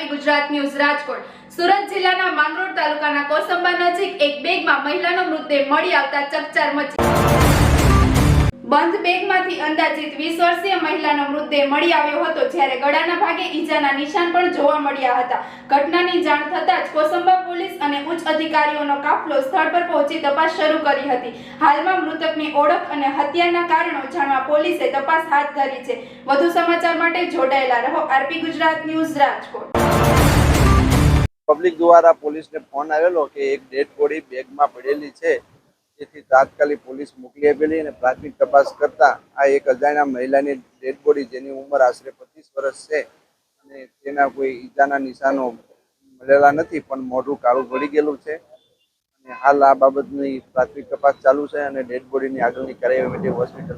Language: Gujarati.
RP Gujarat news Rajkot. સુરત જિલ્લાના માંગરોળ તાલુકાના કોસંબા નજીક એક બેગમાં મહિલાનો મૃતદેહ મળી આવતા ચકચાર મચી। બંધ બેગમાંથી અંદાજિત 20 વર્ષીય મહિલાનો મૃતદેહ મળી આવ્યો હતો, જ્યારે ગળાના ભાગે ઈજાના નિશાન પણ જોવા મળ્યા હતા। ઘટનાની જાણ થતાં જ કોસંબા પોલીસ અને ઉચ્ચ અધિકારીઓનો કાફલો સ્થળ પર પહોંચી તપાસ શરૂ કરી હતી। હાલમાં મૃતકની ઓળખ અને હત્યાના કારણો જાણવા પોલીસે તપાસ હાથ ધરી છે। વધુ સમાચાર માટે જોડાયેલા રહો RP Gujarat news Rajkot. Public દ્વારા પોલીસને ફોન આવેલો કે એક ડેડ બોડી બેગમાં પડેલી છે, જેથી તાત્કાલિક પોલીસ મોકલી આપેલી અને પ્રાથમિક તપાસ કરતા આ એક અજાણ્યા મહિલાની ડેડ બોડી, જેની ઉંમર આશરે 25 વર્ષ છે અને તેના કોઈ ઈજાના નિશાનો મળેલા નથી, પણ મોઢું કાળું પડી ગયેલું છે અને હાલ આ બાબતની પ્રાથમિક તપાસ ચાલુ છે અને ડેડ બોડીની આગળની કાર્યવાહી માટે હોસ્પિટલ